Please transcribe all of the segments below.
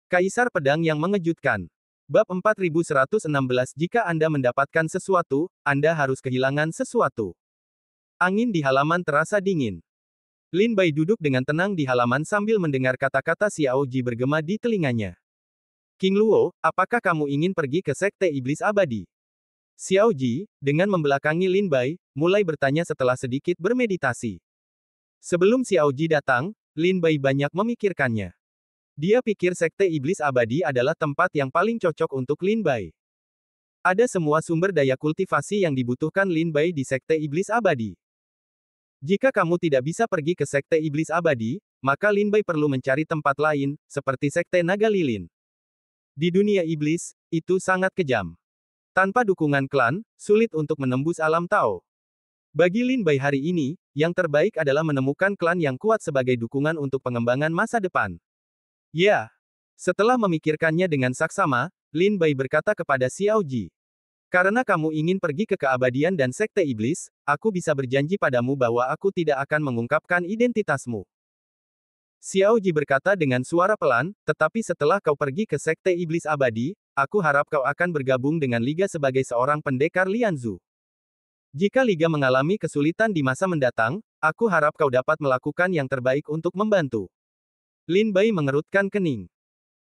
Kaisar Pedang yang Mengejutkan. Bab 4116. Jika Anda mendapatkan sesuatu, Anda harus kehilangan sesuatu. Angin di halaman terasa dingin. Lin Bai duduk dengan tenang di halaman sambil mendengar kata-kata Xiao Ji bergema di telinganya. King Luo, apakah kamu ingin pergi ke Sekte Iblis Abadi? Xiao Ji, dengan membelakangi Lin Bai, mulai bertanya setelah sedikit bermeditasi. Sebelum Xiao Ji datang, Lin Bai banyak memikirkannya. Dia pikir Sekte Iblis Abadi adalah tempat yang paling cocok untuk Lin Bai. Ada semua sumber daya kultivasi yang dibutuhkan Lin Bai di Sekte Iblis Abadi. Jika kamu tidak bisa pergi ke Sekte Iblis Abadi, maka Lin Bai perlu mencari tempat lain, seperti Sekte Naga Lilin. Di dunia iblis, itu sangat kejam. Tanpa dukungan klan, sulit untuk menembus alam Tao. Bagi Lin Bai hari ini, yang terbaik adalah menemukan klan yang kuat sebagai dukungan untuk pengembangan masa depan. Ya. Setelah memikirkannya dengan saksama, Lin Bai berkata kepada Xiao Ji. Karena kamu ingin pergi ke keabadian dan Sekte Iblis, aku bisa berjanji padamu bahwa aku tidak akan mengungkapkan identitasmu. Xiao Ji berkata dengan suara pelan, tetapi setelah kau pergi ke Sekte Iblis Abadi, aku harap kau akan bergabung dengan Liga sebagai seorang pendekar Lianzu. Jika Liga mengalami kesulitan di masa mendatang, aku harap kau dapat melakukan yang terbaik untuk membantu. Lin Bai mengerutkan kening.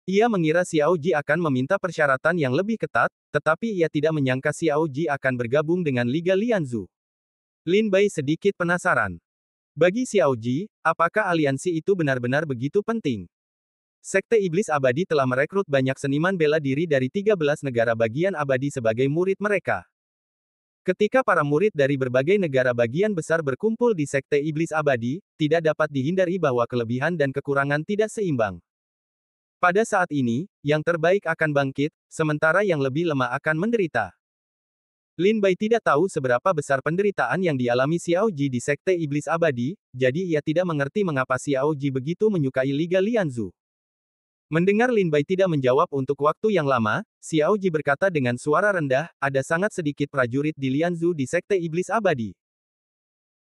Ia mengira Xiao Ji akan meminta persyaratan yang lebih ketat, tetapi ia tidak menyangka Xiao Ji akan bergabung dengan Liga Lianzu. Lin Bai sedikit penasaran. Bagi Xiao Ji, apakah aliansi itu benar-benar begitu penting? Sekte Iblis Abadi telah merekrut banyak seniman bela diri dari 13 negara bagian abadi sebagai murid mereka. Ketika para murid dari berbagai negara bagian besar berkumpul di Sekte Iblis Abadi, tidak dapat dihindari bahwa kelebihan dan kekurangan tidak seimbang. Pada saat ini, yang terbaik akan bangkit, sementara yang lebih lemah akan menderita. Lin Bai tidak tahu seberapa besar penderitaan yang dialami Xiao Ji di Sekte Iblis Abadi, jadi ia tidak mengerti mengapa Xiao Ji begitu menyukai Liga Lianzu. Mendengar Lin Bai tidak menjawab untuk waktu yang lama, Xiao Ji berkata dengan suara rendah, ada sangat sedikit prajurit di Lianzu di Sekte Iblis Abadi.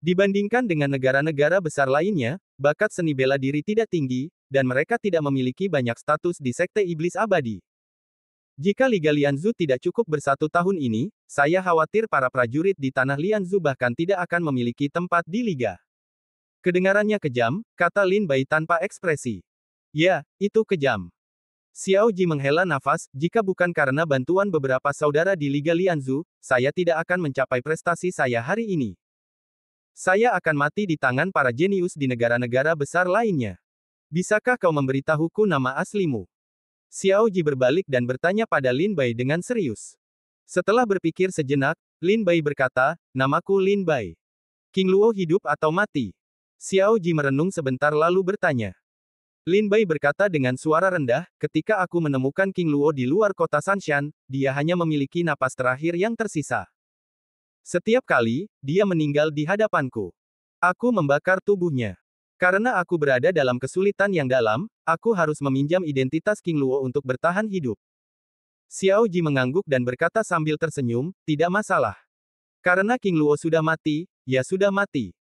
Dibandingkan dengan negara-negara besar lainnya, bakat seni bela diri tidak tinggi, dan mereka tidak memiliki banyak status di Sekte Iblis Abadi. Jika Liga Lianzu tidak cukup bersatu tahun ini, saya khawatir para prajurit di tanah Lianzu bahkan tidak akan memiliki tempat di Liga. Kedengarannya kejam, kata Lin Bai tanpa ekspresi. Ya, itu kejam. Xiao Ji menghela nafas, jika bukan karena bantuan beberapa saudara di Liga Lianzu, saya tidak akan mencapai prestasi saya hari ini. Saya akan mati di tangan para jenius di negara-negara besar lainnya. Bisakah kau memberitahuku nama aslimu? Xiao Ji berbalik dan bertanya pada Lin Bai dengan serius. Setelah berpikir sejenak, Lin Bai berkata, namaku Lin Bai. King Luo hidup atau mati? Xiao Ji merenung sebentar lalu bertanya. Lin Bai berkata dengan suara rendah, ketika aku menemukan King Luo di luar kota Sanshan, dia hanya memiliki napas terakhir yang tersisa. Setiap kali, dia meninggal di hadapanku. Aku membakar tubuhnya. Karena aku berada dalam kesulitan yang dalam, aku harus meminjam identitas King Luo untuk bertahan hidup. Xiao Ji mengangguk dan berkata sambil tersenyum, tidak masalah. Karena King Luo sudah mati, ya sudah mati.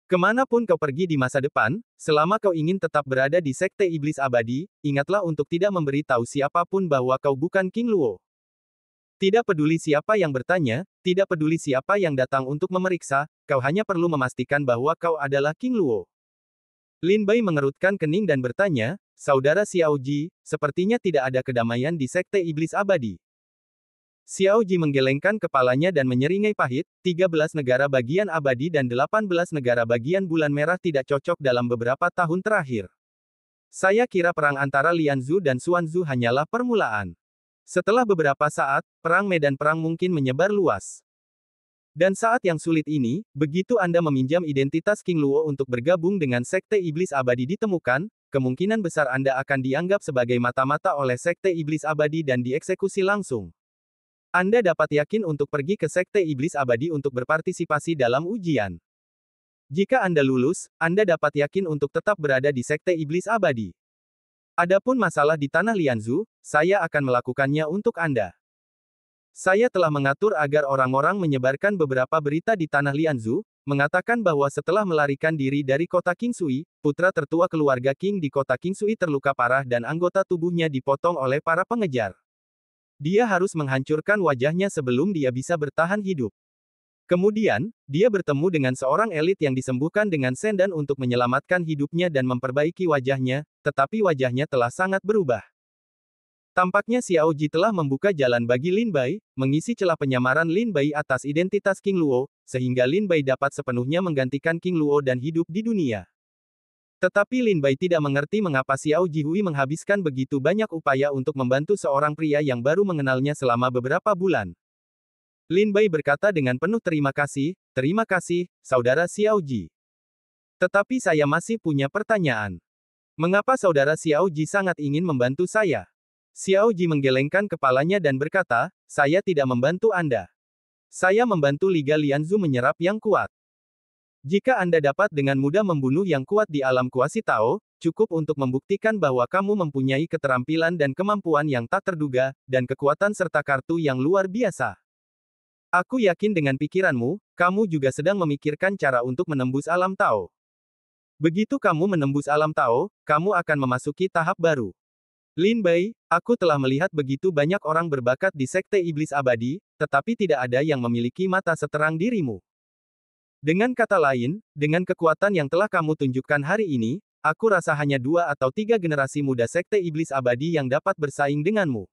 Kemanapun kau pergi di masa depan, selama kau ingin tetap berada di Sekte Iblis Abadi, ingatlah untuk tidak memberi tahu siapapun bahwa kau bukan King Luo. Tidak peduli siapa yang bertanya, tidak peduli siapa yang datang untuk memeriksa, kau hanya perlu memastikan bahwa kau adalah King Luo. Lin Bai mengerutkan kening dan bertanya, Saudara Xiao Ji, sepertinya tidak ada kedamaian di Sekte Iblis Abadi. Xiao Ji menggelengkan kepalanya dan menyeringai pahit, 13 negara bagian abadi dan 18 negara bagian bulan merah tidak cocok dalam beberapa tahun terakhir. Saya kira perang antara Lianzu dan Xuanzu hanyalah permulaan. Setelah beberapa saat, perang medan perang mungkin menyebar luas. Dan saat yang sulit ini, begitu Anda meminjam identitas King Luo untuk bergabung dengan Sekte Iblis Abadi ditemukan, kemungkinan besar Anda akan dianggap sebagai mata-mata oleh Sekte Iblis Abadi dan dieksekusi langsung. Anda dapat yakin untuk pergi ke Sekte Iblis Abadi untuk berpartisipasi dalam ujian. Jika Anda lulus, Anda dapat yakin untuk tetap berada di Sekte Iblis Abadi. Adapun masalah di tanah Lianzu, saya akan melakukannya untuk Anda. Saya telah mengatur agar orang-orang menyebarkan beberapa berita di tanah Lianzu, mengatakan bahwa setelah melarikan diri dari kota Qingsui, putra tertua keluarga Qing di kota Qingsui terluka parah dan anggota tubuhnya dipotong oleh para pengejar. Dia harus menghancurkan wajahnya sebelum dia bisa bertahan hidup. Kemudian, dia bertemu dengan seorang elit yang disembuhkan dengan sendan untuk menyelamatkan hidupnya dan memperbaiki wajahnya, tetapi wajahnya telah sangat berubah. Tampaknya Xiao Ji telah membuka jalan bagi Lin Bai, mengisi celah penyamaran Lin Bai atas identitas King Luo, sehingga Lin Bai dapat sepenuhnya menggantikan King Luo dan hidup di dunia. Tetapi Lin Bai tidak mengerti mengapa Xiao Ji Hui menghabiskan begitu banyak upaya untuk membantu seorang pria yang baru mengenalnya selama beberapa bulan. Lin Bai berkata dengan penuh terima kasih, saudara Xiao Ji. Tetapi saya masih punya pertanyaan. Mengapa saudara Xiao Ji sangat ingin membantu saya? Xiao Ji menggelengkan kepalanya dan berkata, saya tidak membantu Anda. Saya membantu Liga Lianzu menyerap yang kuat. Jika Anda dapat dengan mudah membunuh yang kuat di alam kuasi Tao, cukup untuk membuktikan bahwa kamu mempunyai keterampilan dan kemampuan yang tak terduga, dan kekuatan serta kartu yang luar biasa. Aku yakin dengan pikiranmu, kamu juga sedang memikirkan cara untuk menembus alam Tao. Begitu kamu menembus alam Tao, kamu akan memasuki tahap baru. Lin Bai, aku telah melihat begitu banyak orang berbakat di Sekte Iblis Abadi, tetapi tidak ada yang memiliki mata seterang dirimu. Dengan kata lain, dengan kekuatan yang telah kamu tunjukkan hari ini, aku rasa hanya 2 atau 3 generasi muda Sekte Iblis Abadi yang dapat bersaing denganmu.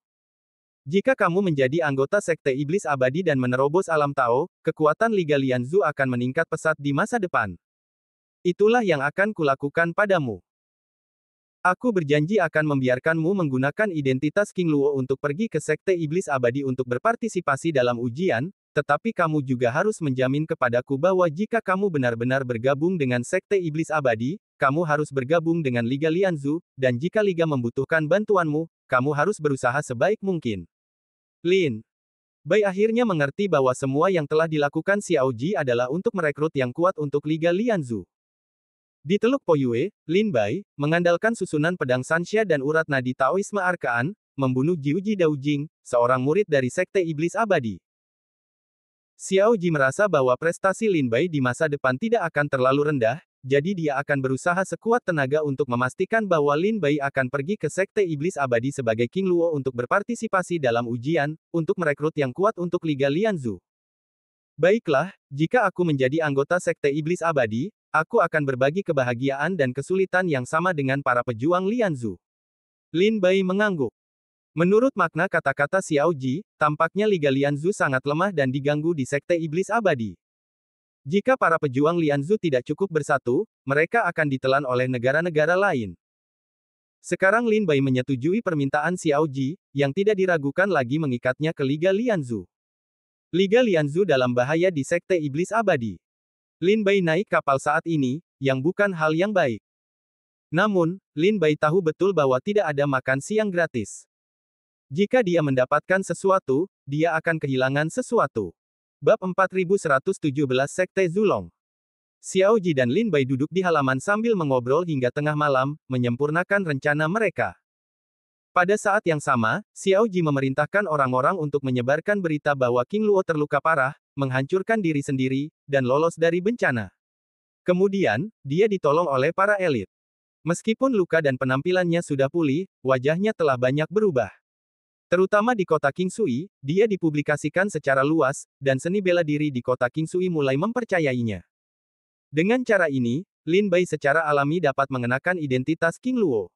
Jika kamu menjadi anggota Sekte Iblis Abadi dan menerobos alam Tao, kekuatan Liga Lianzu akan meningkat pesat di masa depan. Itulah yang akan kulakukan padamu. Aku berjanji akan membiarkanmu menggunakan identitas King Luo untuk pergi ke Sekte Iblis Abadi untuk berpartisipasi dalam ujian, tetapi kamu juga harus menjamin kepadaku bahwa jika kamu benar-benar bergabung dengan Sekte Iblis Abadi, kamu harus bergabung dengan Liga Lianzu, dan jika Liga membutuhkan bantuanmu, kamu harus berusaha sebaik mungkin. Lin Bai akhirnya mengerti bahwa semua yang telah dilakukan Xiao Ji adalah untuk merekrut yang kuat untuk Liga Lianzu. Di Teluk Poyue, Lin Bai, mengandalkan susunan pedang Sanxia dan urat nadi Taoisme Arkaan, membunuh Jiuji Daojing, seorang murid dari Sekte Iblis Abadi. Xiao Ji merasa bahwa prestasi Lin Bai di masa depan tidak akan terlalu rendah, jadi dia akan berusaha sekuat tenaga untuk memastikan bahwa Lin Bai akan pergi ke Sekte Iblis Abadi sebagai King Luo untuk berpartisipasi dalam ujian, untuk merekrut yang kuat untuk Liga Lianzu. Baiklah, jika aku menjadi anggota Sekte Iblis Abadi, aku akan berbagi kebahagiaan dan kesulitan yang sama dengan para pejuang Lianzu. Lin Bai mengangguk. Menurut makna kata-kata Xiao Ji, tampaknya Liga Lianzu sangat lemah dan diganggu di Sekte Iblis Abadi. Jika para pejuang Lianzu tidak cukup bersatu, mereka akan ditelan oleh negara-negara lain. Sekarang Lin Bai menyetujui permintaan Xiao Ji, yang tidak diragukan lagi mengikatnya ke Liga Lianzu. Liga Lianzu dalam bahaya di Sekte Iblis Abadi. Lin Bai naik kapal saat ini, yang bukan hal yang baik. Namun, Lin Bai tahu betul bahwa tidak ada makan siang gratis. Jika dia mendapatkan sesuatu, dia akan kehilangan sesuatu. Bab 4117 Sekte Zulong. Xiao Ji dan Lin Bai duduk di halaman sambil mengobrol hingga tengah malam, menyempurnakan rencana mereka. Pada saat yang sama, Xiao Ji memerintahkan orang-orang untuk menyebarkan berita bahwa King Luo terluka parah, menghancurkan diri sendiri, dan lolos dari bencana. Kemudian, dia ditolong oleh para elit. Meskipun luka dan penampilannya sudah pulih, wajahnya telah banyak berubah. Terutama di kota Qingsui, dia dipublikasikan secara luas, dan seni bela diri di kota Qingsui mulai mempercayainya. Dengan cara ini, Lin Bai secara alami dapat mengenakan identitas King Luo.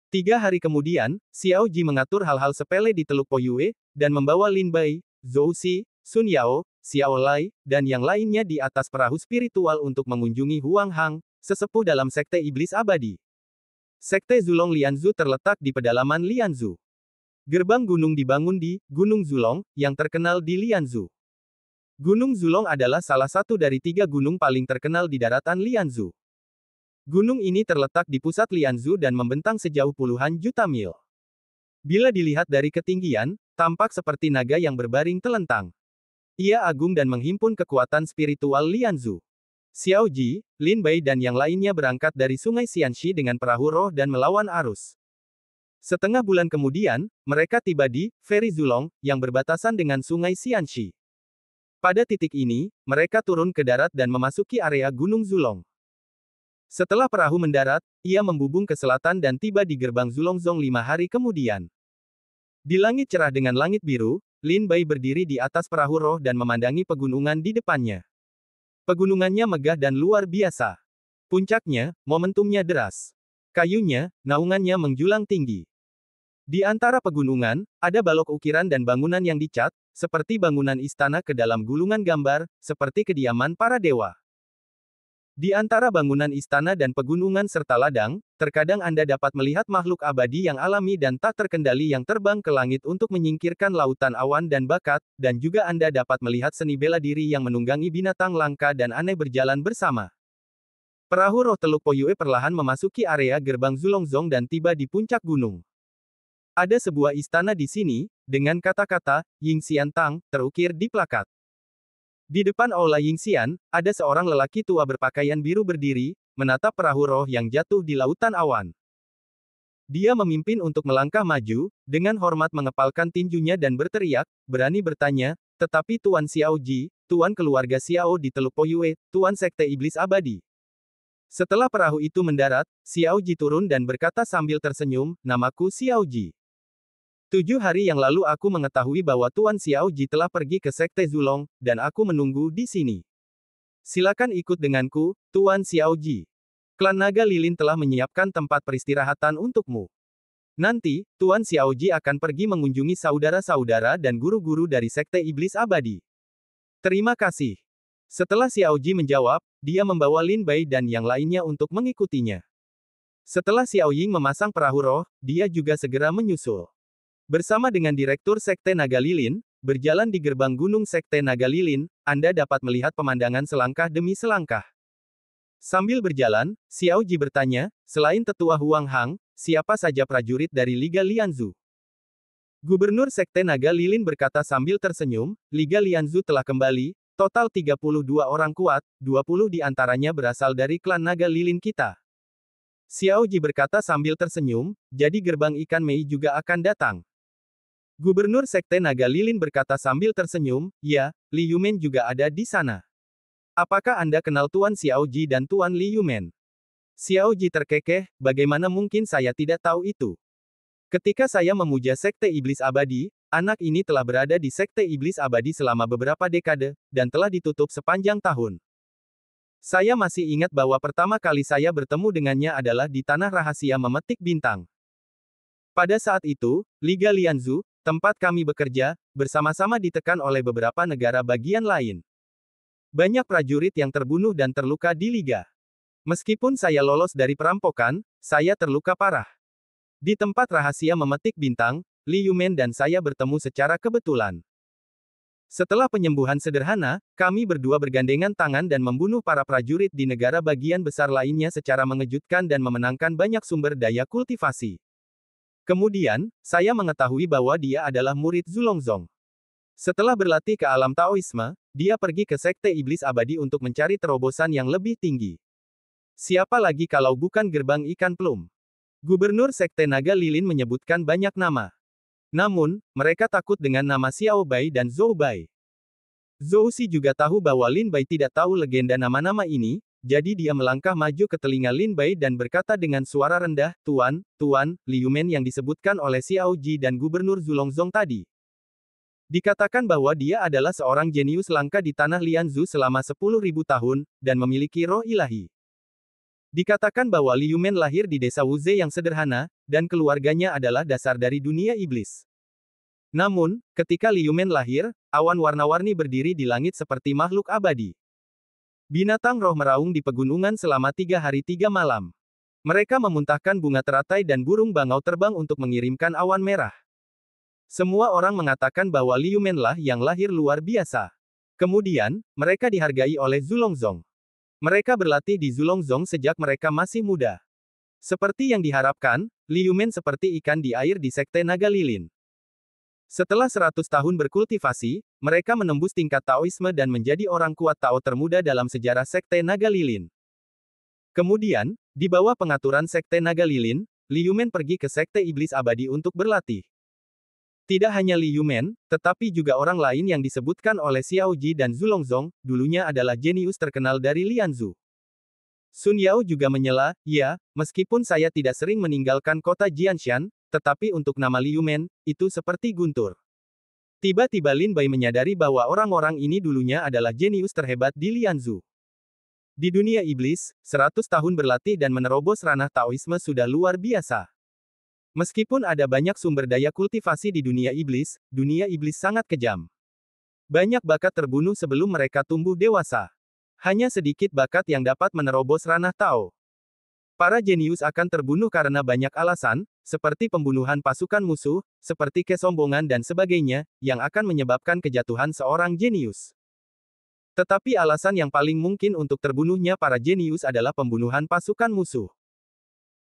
3 hari kemudian, Xiao Ji mengatur hal-hal sepele di Teluk Poyue, dan membawa Lin Bai, Zhou Xi, Sun Yao, Xiao Lai, dan yang lainnya di atas perahu spiritual untuk mengunjungi Huang Hang, sesepuh dalam Sekte Iblis Abadi. Sekte Zulong Lianzu terletak di pedalaman Lianzu. Gerbang gunung dibangun di Gunung Zulong, yang terkenal di Lianzu. Gunung Zulong adalah salah satu dari 3 gunung paling terkenal di daratan Lianzu. Gunung ini terletak di pusat Lianzu dan membentang sejauh puluhan juta mil. Bila dilihat dari ketinggian, tampak seperti naga yang berbaring telentang. Ia agung dan menghimpun kekuatan spiritual Lianzu. Xiao Ji, Lin Bai dan yang lainnya berangkat dari Sungai Xianxi dengan perahu roh dan melawan arus. Setengah bulan kemudian, mereka tiba di Feri Zulong, yang berbatasan dengan Sungai Xianxi. Pada titik ini, mereka turun ke darat dan memasuki area Gunung Zulong. Setelah perahu mendarat, ia membubung ke selatan dan tiba di gerbang Zulongzong 5 hari kemudian. Di langit cerah dengan langit biru, Lin Bai berdiri di atas perahu roh dan memandangi pegunungan di depannya. Pegunungannya megah dan luar biasa. Puncaknya, momentumnya deras. Kayunya, naungannya menjulang tinggi. Di antara pegunungan, ada balok ukiran dan bangunan yang dicat, seperti bangunan istana ke dalam gulungan gambar, seperti kediaman para dewa. Di antara bangunan istana dan pegunungan serta ladang, terkadang Anda dapat melihat makhluk abadi yang alami dan tak terkendali yang terbang ke langit untuk menyingkirkan lautan awan dan bakat, dan juga Anda dapat melihat seni bela diri yang menunggangi binatang langka dan aneh berjalan bersama. Perahu roh Teluk Poyue perlahan memasuki area gerbang Zulongzong dan tiba di puncak gunung. Ada sebuah istana di sini, dengan kata-kata, Yingxian Tang, terukir di plakat. Di depan aula Yingxian, ada seorang lelaki tua berpakaian biru berdiri, menatap perahu roh yang jatuh di lautan awan. Dia memimpin untuk melangkah maju, dengan hormat mengepalkan tinjunya dan berteriak, berani bertanya, tetapi Tuan Xiao Ji, Tuan keluarga Xiao di Teluk Poyue, Tuan Sekte Iblis Abadi. Setelah perahu itu mendarat, Xiao Ji turun dan berkata sambil tersenyum, namaku Xiao Ji. 7 hari yang lalu aku mengetahui bahwa Tuan Xiao Ji telah pergi ke Sekte Zulong, dan aku menunggu di sini. Silakan ikut denganku, Tuan Xiao Ji. Klan Naga Lilin telah menyiapkan tempat peristirahatan untukmu. Nanti, Tuan Xiao Ji akan pergi mengunjungi saudara-saudara dan guru-guru dari Sekte Iblis Abadi. Terima kasih. Setelah Xiao Ji menjawab, dia membawa Lin Bai dan yang lainnya untuk mengikutinya. Setelah Xiao Ying memasang perahu roh, dia juga segera menyusul. Bersama dengan Direktur Sekte Naga Lilin, berjalan di gerbang Gunung Sekte Naga Lilin, Anda dapat melihat pemandangan selangkah demi selangkah. Sambil berjalan, Xiao Ji bertanya, selain Tetua Huang Hang, siapa saja prajurit dari Liga Lianzu? Gubernur Sekte Naga Lilin berkata sambil tersenyum, Liga Lianzu telah kembali, total 32 orang kuat, 20 di antaranya berasal dari klan Naga Lilin kita. Xiao Ji berkata sambil tersenyum, jadi gerbang ikan Mei juga akan datang. Gubernur Sekte Naga Lilin berkata sambil tersenyum, ya, Li Yumen juga ada di sana. Apakah Anda kenal Tuan Xiao Ji dan Tuan Li Yumen? Xiao Ji terkekeh, bagaimana mungkin saya tidak tahu itu? Ketika saya memuja Sekte Iblis Abadi, anak ini telah berada di Sekte Iblis Abadi selama beberapa dekade, dan telah ditutup sepanjang tahun. Saya masih ingat bahwa pertama kali saya bertemu dengannya adalah di Tanah Rahasia Memetik Bintang. Pada saat itu, Liga Lianzu, tempat kami bekerja, bersama-sama ditekan oleh beberapa negara bagian lain. Banyak prajurit yang terbunuh dan terluka di Liga. Meskipun saya lolos dari perampokan, saya terluka parah. Di tempat rahasia memetik bintang, Li Yumen dan saya bertemu secara kebetulan. Setelah penyembuhan sederhana, kami berdua bergandengan tangan dan membunuh para prajurit di negara bagian besar lainnya secara mengejutkan dan memenangkan banyak sumber daya kultivasi. Kemudian, saya mengetahui bahwa dia adalah murid Zulongzong. Setelah berlatih ke alam Taoisme, dia pergi ke Sekte Iblis Abadi untuk mencari terobosan yang lebih tinggi. Siapa lagi kalau bukan gerbang ikan plum? Gubernur Sekte Naga Lilin menyebutkan banyak nama. Namun, mereka takut dengan nama Xiao Bai dan Zhou Bai. Zhou Si juga tahu bahwa Lin Bai tidak tahu legenda nama-nama ini, jadi dia melangkah maju ke telinga Lin Bai dan berkata dengan suara rendah, Tuan, Li Yumen yang disebutkan oleh Xiao Ji dan Gubernur Zulongzong tadi. Dikatakan bahwa dia adalah seorang jenius langka di tanah Lianzu selama 10.000 tahun, dan memiliki roh ilahi. Dikatakan bahwa Li Yumen lahir di desa Wuze yang sederhana, dan keluarganya adalah dasar dari dunia iblis. Namun, ketika Li Yumen lahir, awan warna-warni berdiri di langit seperti makhluk abadi. Binatang roh meraung di pegunungan selama 3 hari 3 malam. Mereka memuntahkan bunga teratai dan burung bangau terbang untuk mengirimkan awan merah. Semua orang mengatakan bahwa Li Yumen lah yang lahir luar biasa. Kemudian, mereka dihargai oleh Zulongzong. Mereka berlatih di Zulongzong sejak mereka masih muda. Seperti yang diharapkan, Li Yumen seperti ikan di air di Sekte Naga Lilin. Setelah 100 tahun berkultivasi, mereka menembus tingkat Taoisme dan menjadi orang kuat Tao termuda dalam sejarah Sekte Naga Lilin. Kemudian, di bawah pengaturan Sekte Naga Lilin, Li Yumen pergi ke Sekte Iblis Abadi untuk berlatih. Tidak hanya Li Yumen, tetapi juga orang lain yang disebutkan oleh Xiao Ji dan Zulongzong, dulunya adalah jenius terkenal dari Lianzu. Sun Yao juga menyela, ya, meskipun saya tidak sering meninggalkan kota Jianshan, tetapi untuk nama Li Yumen, itu seperti guntur. Tiba-tiba Lin Bai menyadari bahwa orang-orang ini dulunya adalah jenius terhebat di Lianzu. Di dunia iblis, 100 tahun berlatih dan menerobos ranah Taoisme sudah luar biasa. Meskipun ada banyak sumber daya kultivasi di dunia iblis sangat kejam. Banyak bakat terbunuh sebelum mereka tumbuh dewasa. Hanya sedikit bakat yang dapat menerobos ranah Tao. Para jenius akan terbunuh karena banyak alasan, seperti pembunuhan pasukan musuh, seperti kesombongan dan sebagainya, yang akan menyebabkan kejatuhan seorang jenius. Tetapi alasan yang paling mungkin untuk terbunuhnya para jenius adalah pembunuhan pasukan musuh.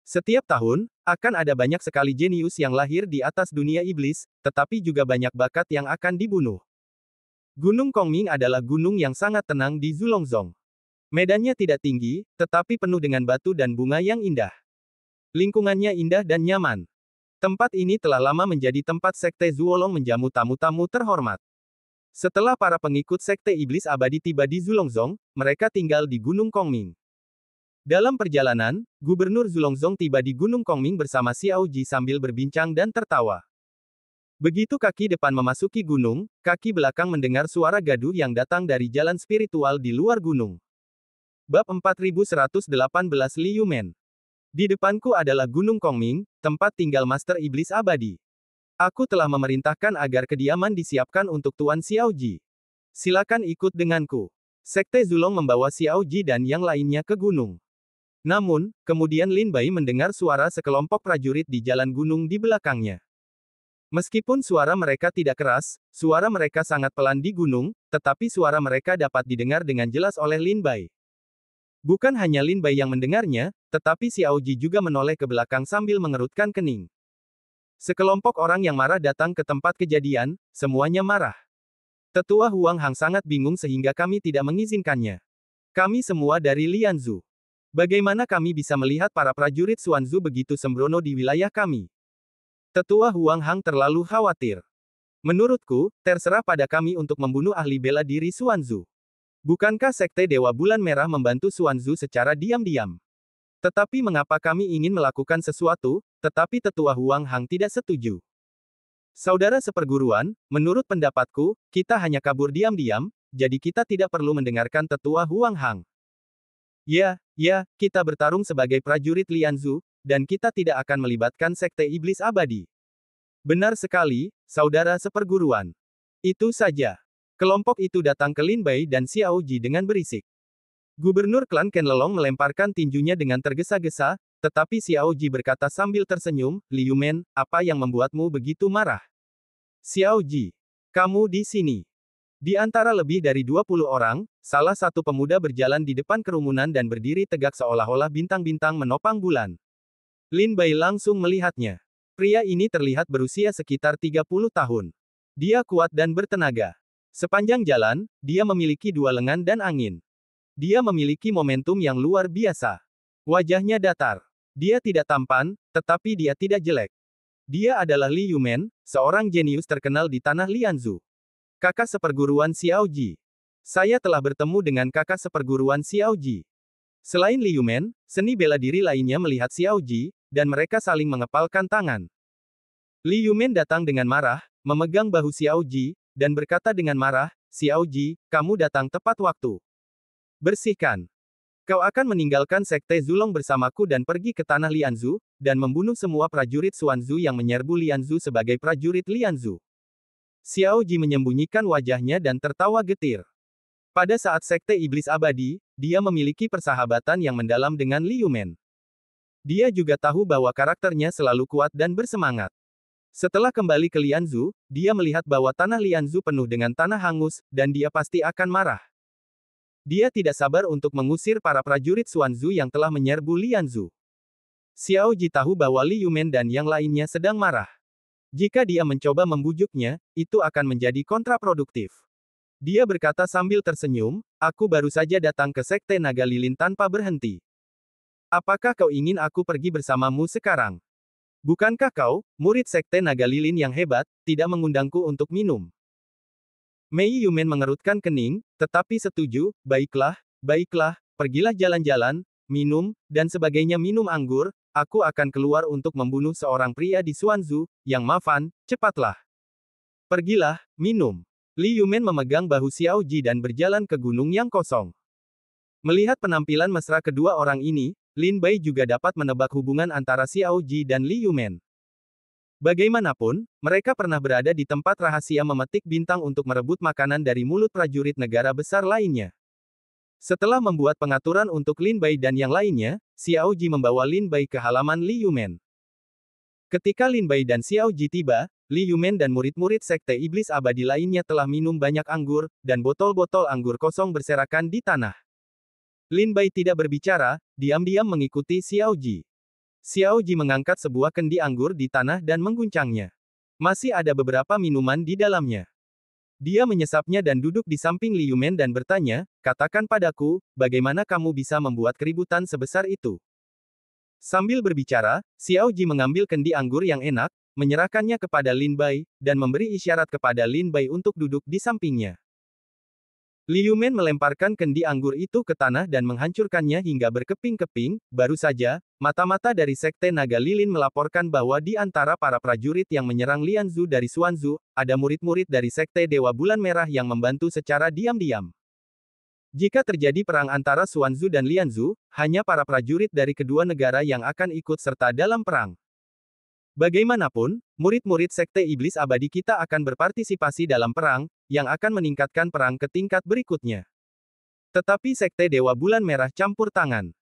Setiap tahun, akan ada banyak sekali jenius yang lahir di atas dunia iblis, tetapi juga banyak bakat yang akan dibunuh. Gunung Kongming adalah gunung yang sangat tenang di Zulongzong. Medannya tidak tinggi, tetapi penuh dengan batu dan bunga yang indah. Lingkungannya indah dan nyaman. Tempat ini telah lama menjadi tempat Sekte Zuolong menjamu tamu-tamu terhormat. Setelah para pengikut Sekte Iblis Abadi tiba di Zulongzong, mereka tinggal di Gunung Kongming. Dalam perjalanan, Gubernur Zulongzong tiba di Gunung Kongming bersama Xiao Ji sambil berbincang dan tertawa. Begitu kaki depan memasuki gunung, kaki belakang mendengar suara gaduh yang datang dari jalan spiritual di luar gunung. Bab 4118 Li Yumen. Di depanku adalah Gunung Kongming, tempat tinggal Master Iblis Abadi. Aku telah memerintahkan agar kediaman disiapkan untuk Tuan Xiao Ji. Silakan ikut denganku. Sekte Zulong membawa Xiao Ji dan yang lainnya ke gunung. Namun, kemudian Lin Bai mendengar suara sekelompok prajurit di jalan gunung di belakangnya. Meskipun suara mereka tidak keras, suara mereka sangat pelan di gunung, tetapi suara mereka dapat didengar dengan jelas oleh Lin Bai. Bukan hanya Lin Bai yang mendengarnya, tetapi Xiao Ji juga menoleh ke belakang sambil mengerutkan kening. Sekelompok orang yang marah datang ke tempat kejadian, semuanya marah. Tetua Huang Hang sangat bingung sehingga kami tidak mengizinkannya. Kami semua dari Lianzu. Bagaimana kami bisa melihat para prajurit Xuanzu begitu sembrono di wilayah kami? Tetua Huang Hang terlalu khawatir. Menurutku, terserah pada kami untuk membunuh ahli bela diri Xuanzu. Bukankah Sekte Dewa Bulan Merah membantu Xuanzu secara diam-diam? Tetapi mengapa kami ingin melakukan sesuatu, tetapi Tetua Huang Hang tidak setuju? Saudara seperguruan, menurut pendapatku, kita hanya kabur diam-diam, jadi kita tidak perlu mendengarkan Tetua Huang Hang. Ya, kita bertarung sebagai prajurit Lianzu, dan kita tidak akan melibatkan Sekte Iblis Abadi. Benar sekali, saudara seperguruan. Itu saja. Kelompok itu datang ke Lin Bai dan Xiao Ji dengan berisik. Gubernur klan Kenlelong melemparkan tinjunya dengan tergesa-gesa, tetapi Xiao Ji berkata sambil tersenyum, Li Yumen, apa yang membuatmu begitu marah? Xiao Ji, kamu di sini. Di antara lebih dari 20 orang, salah satu pemuda berjalan di depan kerumunan dan berdiri tegak seolah-olah bintang-bintang menopang bulan. Lin Bai langsung melihatnya. Pria ini terlihat berusia sekitar 30 tahun. Dia kuat dan bertenaga. Sepanjang jalan, dia memiliki dua lengan dan angin. Dia memiliki momentum yang luar biasa. Wajahnya datar. Dia tidak tampan, tetapi dia tidak jelek. Dia adalah Li Yumen, seorang jenius terkenal di tanah Lianzu. Kakak seperguruan Xiao Ji. Saya telah bertemu dengan kakak seperguruan Xiao Ji. Selain Li Yumen, seni bela diri lainnya melihat Xiao Ji, dan mereka saling mengepalkan tangan. Li Yumen datang dengan marah, memegang bahu Xiao Ji, dan berkata dengan marah, Xiao Ji, kamu datang tepat waktu. Bersihkan. Kau akan meninggalkan Sekte Zulong bersamaku dan pergi ke tanah Lianzu, dan membunuh semua prajurit Xuanzu yang menyerbu Lianzu sebagai prajurit Lianzu. Xiao Ji menyembunyikan wajahnya dan tertawa getir. Pada saat Sekte Iblis Abadi, dia memiliki persahabatan yang mendalam dengan Li Yumen. Dia juga tahu bahwa karakternya selalu kuat dan bersemangat. Setelah kembali ke Lianzu, dia melihat bahwa tanah Lianzu penuh dengan tanah hangus, dan dia pasti akan marah. Dia tidak sabar untuk mengusir para prajurit Xuanzu yang telah menyerbu Lianzu. Xiao Ji tahu bahwa Li Yumen dan yang lainnya sedang marah. Jika dia mencoba membujuknya, itu akan menjadi kontraproduktif. Dia berkata sambil tersenyum, aku baru saja datang ke Sekte Naga Lilin tanpa berhenti. Apakah kau ingin aku pergi bersamamu sekarang? Bukankah kau, murid Sekte Naga Lilin yang hebat, tidak mengundangku untuk minum? Mei Yumen mengerutkan kening, tetapi setuju, baiklah, baiklah, pergilah jalan-jalan, minum, dan sebagainya minum anggur, aku akan keluar untuk membunuh seorang pria di Suanzu, yang Mafan, cepatlah. Pergilah, minum. Li Yumen memegang bahu Xiao Ji dan berjalan ke gunung yang kosong. Melihat penampilan mesra kedua orang ini, Lin Bai juga dapat menebak hubungan antara Xiao Ji dan Li Yumen. Bagaimanapun, mereka pernah berada di tempat rahasia memetik bintang untuk merebut makanan dari mulut prajurit negara besar lainnya. Setelah membuat pengaturan untuk Lin Bai dan yang lainnya, Xiao Ji membawa Lin Bai ke halaman Li Yumen. Ketika Lin Bai dan Xiao Ji tiba, Li Yumen dan murid-murid Sekte Iblis Abadi lainnya telah minum banyak anggur, dan botol-botol anggur kosong berserakan di tanah. Lin Bai tidak berbicara, diam-diam mengikuti Xiao Ji. Xiao Ji mengangkat sebuah kendi anggur di tanah dan mengguncangnya. Masih ada beberapa minuman di dalamnya. Dia menyesapnya dan duduk di samping Li Yumen dan bertanya, katakan padaku, bagaimana kamu bisa membuat keributan sebesar itu? Sambil berbicara, Xiao Ji mengambil kendi anggur yang enak, menyerahkannya kepada Lin Bai, dan memberi isyarat kepada Lin Bai untuk duduk di sampingnya. Li Yumen melemparkan kendi anggur itu ke tanah dan menghancurkannya hingga berkeping-keping, baru saja, mata-mata dari Sekte Naga Lilin melaporkan bahwa di antara para prajurit yang menyerang Lianzu dari Suanzu, ada murid-murid dari Sekte Dewa Bulan Merah yang membantu secara diam-diam. Jika terjadi perang antara Suanzu dan Lianzu, hanya para prajurit dari kedua negara yang akan ikut serta dalam perang. Bagaimanapun, murid-murid Sekte Iblis Abadi kita akan berpartisipasi dalam perang, yang akan meningkatkan perang ke tingkat berikutnya. Tetapi Sekte Dewa Bulan Merah campur tangan.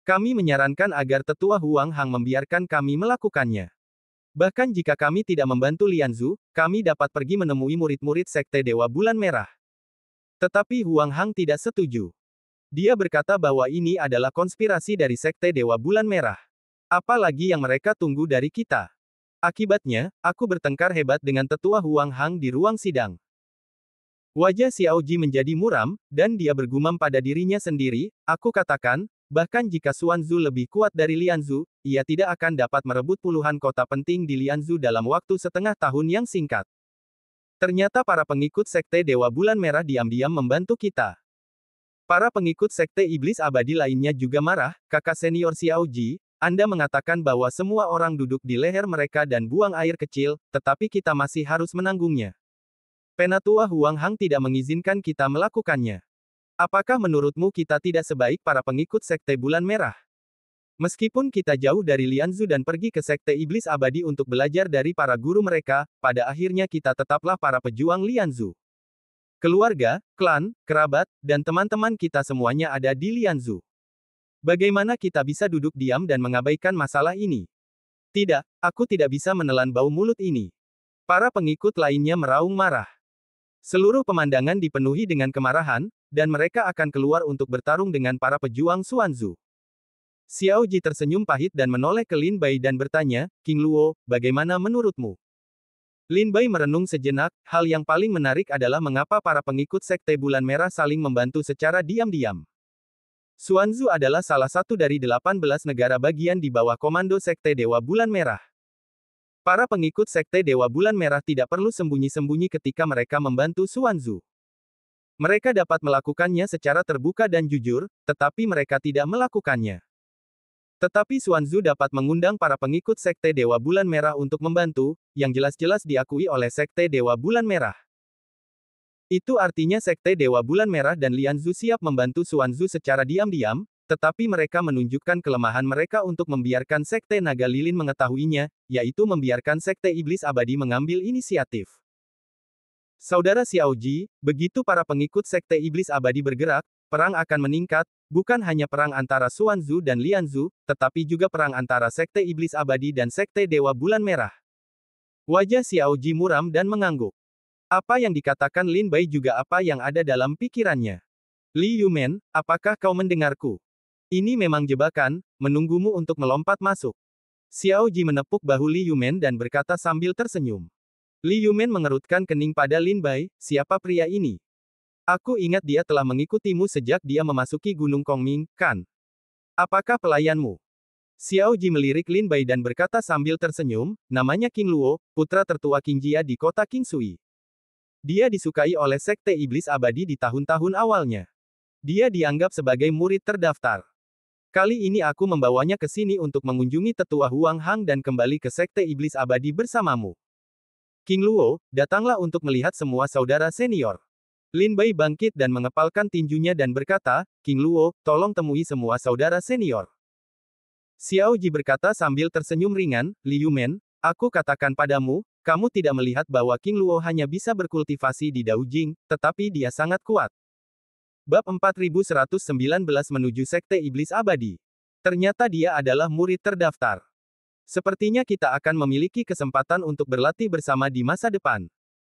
Kami menyarankan agar Tetua Huang Hang membiarkan kami melakukannya. Bahkan jika kami tidak membantu Lianzu, kami dapat pergi menemui murid-murid Sekte Dewa Bulan Merah. Tetapi Huang Hang tidak setuju. Dia berkata bahwa ini adalah konspirasi dari Sekte Dewa Bulan Merah. Apalagi yang mereka tunggu dari kita. Akibatnya, aku bertengkar hebat dengan Tetua Huang Hang di ruang sidang. Wajah Xiao Ji menjadi muram, dan dia bergumam pada dirinya sendiri, aku katakan, bahkan jika Suanzu lebih kuat dari Lianzu, ia tidak akan dapat merebut puluhan kota penting di Lianzu dalam waktu setengah tahun yang singkat. Ternyata para pengikut Sekte Dewa Bulan Merah diam-diam membantu kita. Para pengikut Sekte Iblis Abadi lainnya juga marah, kakak senior Xiao Ji, Anda mengatakan bahwa semua orang duduk di leher mereka dan buang air kecil, tetapi kita masih harus menanggungnya. Penatua Huang Hang tidak mengizinkan kita melakukannya. Apakah menurutmu kita tidak sebaik para pengikut Sekte Bulan Merah? Meskipun kita jauh dari Lianzu dan pergi ke Sekte Iblis Abadi untuk belajar dari para guru mereka, pada akhirnya kita tetaplah para pejuang Lianzu. Keluarga, klan, kerabat, dan teman-teman kita semuanya ada di Lianzu. Bagaimana kita bisa duduk diam dan mengabaikan masalah ini? Tidak, aku tidak bisa menelan bau mulut ini. Para pengikut lainnya meraung marah. Seluruh pemandangan dipenuhi dengan kemarahan, dan mereka akan keluar untuk bertarung dengan para pejuang Suanzu. Xiao Ji tersenyum pahit dan menoleh ke Lin Bai dan bertanya, King Luo, bagaimana menurutmu? Lin Bai merenung sejenak, hal yang paling menarik adalah mengapa para pengikut Sekte Bulan Merah saling membantu secara diam-diam. Suanzu adalah salah satu dari 18 negara bagian di bawah komando Sekte Dewa Bulan Merah. Para pengikut Sekte Dewa Bulan Merah tidak perlu sembunyi-sembunyi ketika mereka membantu Suanzu. Mereka dapat melakukannya secara terbuka dan jujur, tetapi mereka tidak melakukannya. Tetapi Suanzu dapat mengundang para pengikut Sekte Dewa Bulan Merah untuk membantu, yang jelas-jelas diakui oleh Sekte Dewa Bulan Merah. Itu artinya Sekte Dewa Bulan Merah dan Lianzu siap membantu Suanzu secara diam-diam, tetapi mereka menunjukkan kelemahan mereka untuk membiarkan Sekte Naga Lilin mengetahuinya, yaitu membiarkan Sekte Iblis Abadi mengambil inisiatif. Saudara Xiao Ji, begitu para pengikut Sekte Iblis Abadi bergerak, perang akan meningkat, bukan hanya perang antara Suanzu dan Lianzu, tetapi juga perang antara Sekte Iblis Abadi dan Sekte Dewa Bulan Merah. Wajah Xiao Ji muram dan mengangguk. Apa yang dikatakan Lin Bai juga apa yang ada dalam pikirannya. Li Yumen, apakah kau mendengarku? Ini memang jebakan, menunggumu untuk melompat masuk. Xiao Ji menepuk bahu Li Yumen dan berkata sambil tersenyum. Li Yumen mengerutkan kening pada Lin Bai, siapa pria ini? Aku ingat dia telah mengikutimu sejak dia memasuki Gunung Kongming, kan? Apakah pelayanmu? Xiao Ji melirik Lin Bai dan berkata sambil tersenyum, namanya King Luo, putra tertua King Jia di kota King Sui. Dia disukai oleh Sekte Iblis Abadi di tahun-tahun awalnya. Dia dianggap sebagai murid terdaftar. Kali ini aku membawanya ke sini untuk mengunjungi tetua Huang Hang dan kembali ke Sekte Iblis Abadi bersamamu. King Luo, datanglah untuk melihat semua saudara senior. Lin Bai bangkit dan mengepalkan tinjunya dan berkata, King Luo, tolong temui semua saudara senior. Xiao Ji berkata sambil tersenyum ringan, Liu Men, aku katakan padamu, kamu tidak melihat bahwa King Luo hanya bisa berkultivasi di Daojing, tetapi dia sangat kuat. Bab 4119 menuju Sekte Iblis Abadi. Ternyata dia adalah murid terdaftar. Sepertinya kita akan memiliki kesempatan untuk berlatih bersama di masa depan.